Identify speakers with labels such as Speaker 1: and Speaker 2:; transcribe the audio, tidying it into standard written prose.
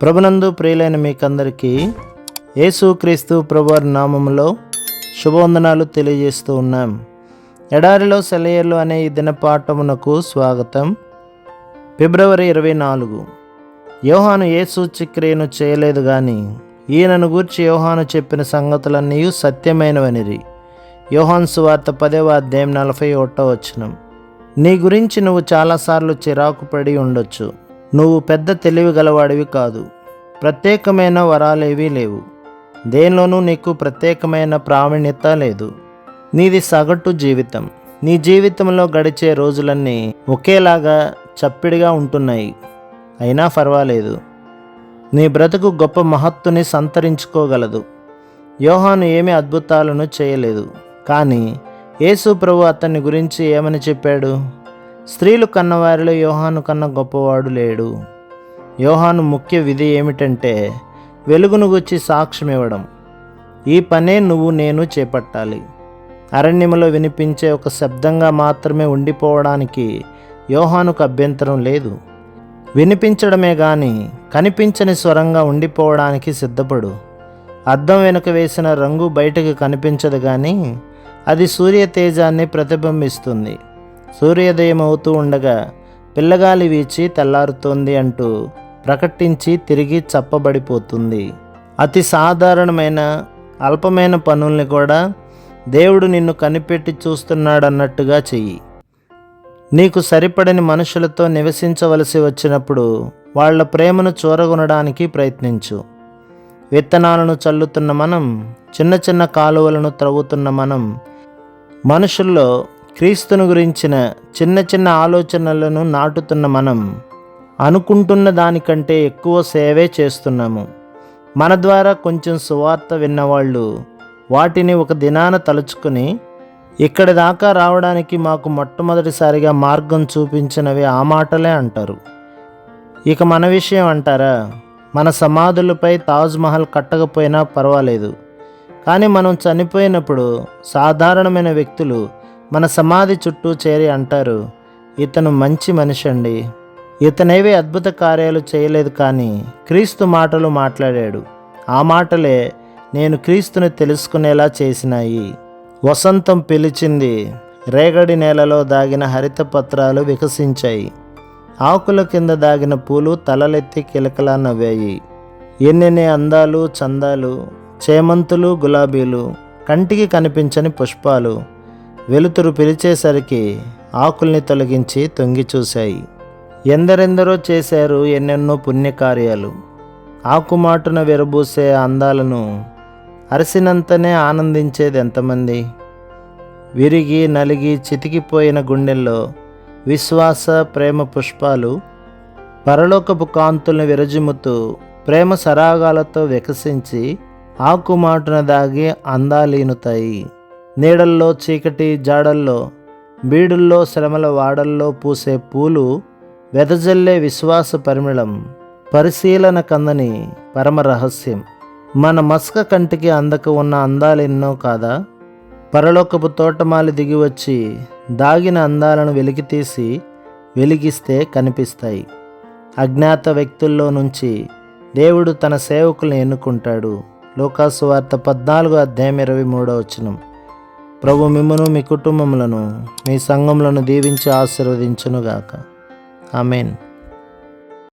Speaker 1: ప్రభునందు ప్రియులైన మీకందరికీ యేసుక్రీస్తు ప్రభువారి నామములో శుభవందనాలు తెలియజేస్తూ ఉన్నాం. ఎడారిలో సెలయేర్లు అనే ఈ దినపాఠమునకు స్వాగతం. ఫిబ్రవరి 24. యోహాను ఏ సూచక్రియను చేయలేదు గాని ఈయనను గూర్చి యోహాను చెప్పిన సంగతులన్నీ సత్యమైనవనిరి. యోహాను సువార్త 10వ అధ్యాయం 41వ వచనం. నీ గురించి నువ్వు చాలాసార్లు చిరాకు పడి ఉండొచ్చు. నువ్వు పెద్ద తెలివి గలవాడివి కాదు. ప్రత్యేకమైన వరాలేవీ లేవు. దేనిలోనూ నీకు ప్రత్యేకమైన ప్రావీణ్యత లేదు. నీది సగటు జీవితం. నీ జీవితంలో గడిచే రోజులన్నీ ఒకేలాగా చప్పిడిగా ఉంటున్నాయి. అయినా పర్వాలేదు. నీ బ్రతుకు గొప్ప మహత్తుని సంతరించుకోగలదు. యోహాను ఏమీ అద్భుతాలను చేయలేదు, కానీ యేసు ప్రభు అతన్ని గురించి ఏమని చెప్పాడు? స్త్రీలు కన్నవారిలో యోహాను కన్నా గొప్పవాడు లేడు. యోహాను ముఖ్య విధి ఏమిటంటే వెలుగును గుచ్చి సాక్ష్యం ఇవ్వడం. ఈ పనే నువ్వు నేను చేపట్టాలి. అరణ్యములో వినిపించే ఒక శబ్దంగా మాత్రమే ఉండిపోవడానికి యోహానుకు అభ్యంతరం లేదు. వినిపించడమే గాని కనిపించని స్వరంగా ఉండిపోవడానికి సిద్ధపడు. అద్దం వెనుక వేసిన రంగు బయటకు కనిపించదు కానీ అది సూర్య తేజాన్ని ప్రతిబింబిస్తుంది. సూర్యోదయం అవుతూ ఉండగా పిల్లగాలి వీచి తెల్లారుతోంది అంటూ ప్రకటించి తిరిగి చప్పబడిపోతుంది. అతి సాధారణమైన అల్పమైన పనుల్ని కూడా దేవుడు నిన్ను కనిపెట్టి చూస్తున్నాడన్నట్టుగా చెయ్యి. నీకు సరిపడని మనుషులతో నివసించవలసి వచ్చినప్పుడు వాళ్ళ ప్రేమను చూరగొనడానికి ప్రయత్నించు. విత్తనాలను చల్లుతున్న మనం, చిన్న చిన్న కాలువలను త్రవ్వుతున్న మనం, మనుషుల్లో క్రీస్తును గురించిన చిన్న చిన్న ఆలోచనలను నాటుతున్న మనం అనుకుంటున్న దానికంటే ఎక్కువ సేవే చేస్తున్నాము. మన ద్వారా కొంచెం సువార్త విన్నవాళ్ళు వాటిని ఒక దినాన తలుచుకుని ఇక్కడి దాకా రావడానికి మాకు మొట్టమొదటిసారిగా మార్గం చూపించినవి ఆ మాటలే అంటారు. ఇక మన విషయం అంటారా? మన సమాధులపై తాజ్ మహల్ కట్టకపోయినా పర్వాలేదు, కానీ మనం చనిపోయినప్పుడు సాధారణమైన వ్యక్తులు మన సమాధి చుట్టూ చేరి అంటారు, ఇతను మంచి మనిషి అండి, ఇతనేవే అద్భుత కార్యాలు చేయలేదు కానీ క్రీస్తు మాటలు మాట్లాడాడు. ఆ మాటలే నేను క్రీస్తుని తెలుసుకునేలా చేసినాయి. వసంతం పిలిచింది, రేగడి నేలలో దాగిన హరిత పత్రాలు వికసించాయి, ఆకుల కింద దాగిన పూలు తలలెత్తి కిలకలా నవ్వాయి. ఎన్నెన్ని అందాలు చందాలు, చేమంతులు గులాబీలు, కంటికి కనిపించని పుష్పాలు వెలుతురు పిలిచేసరికి ఆకుల్ని తొలగించి తొంగి చూశాయి. ఎందరెందరో చేశారు ఎన్నెన్నో పుణ్యకార్యాలు. ఆకుమాటున విరబూసే అందాలను అరసినంతనే ఆనందించేది ఎంతమంది? విరిగి నలిగి చితికిపోయిన గుండెల్లో విశ్వాస ప్రేమ పుష్పాలు పరలోకపు కాంతుల్ని విరజిమ్ముతూ ప్రేమ సరాగాలతో వికసించి ఆకుమాటున దాగి అందాలీనుతాయి. నీడల్లో చీకటి జాడల్లో, బీడుల్లో శ్రమల వాడల్లో పూసే పూలు వెదజల్లే విశ్వాస పరిమళం పరిశీలన కందని పరమ రహస్యం. మన మస్క కంటికి అందక ఉన్న అందాలెన్నో కాదా? పరలోకపు తోటమాలి దిగివచ్చి దాగిన అందాలను వెలికితీసి వెలిగిస్తే కనిపిస్తాయి. అజ్ఞాత వ్యక్తుల్లో నుంచి దేవుడు తన సేవకుల్ని ఎన్నుకుంటాడు. లూకా సువార్త 14వ అధ్యాయం 23వ వచనం. ప్రభు మిమ్మును మీ కుటుంబములను మీ సంఘములను దీవించి ఆశీర్వదించునుగాక. ఆమేన్.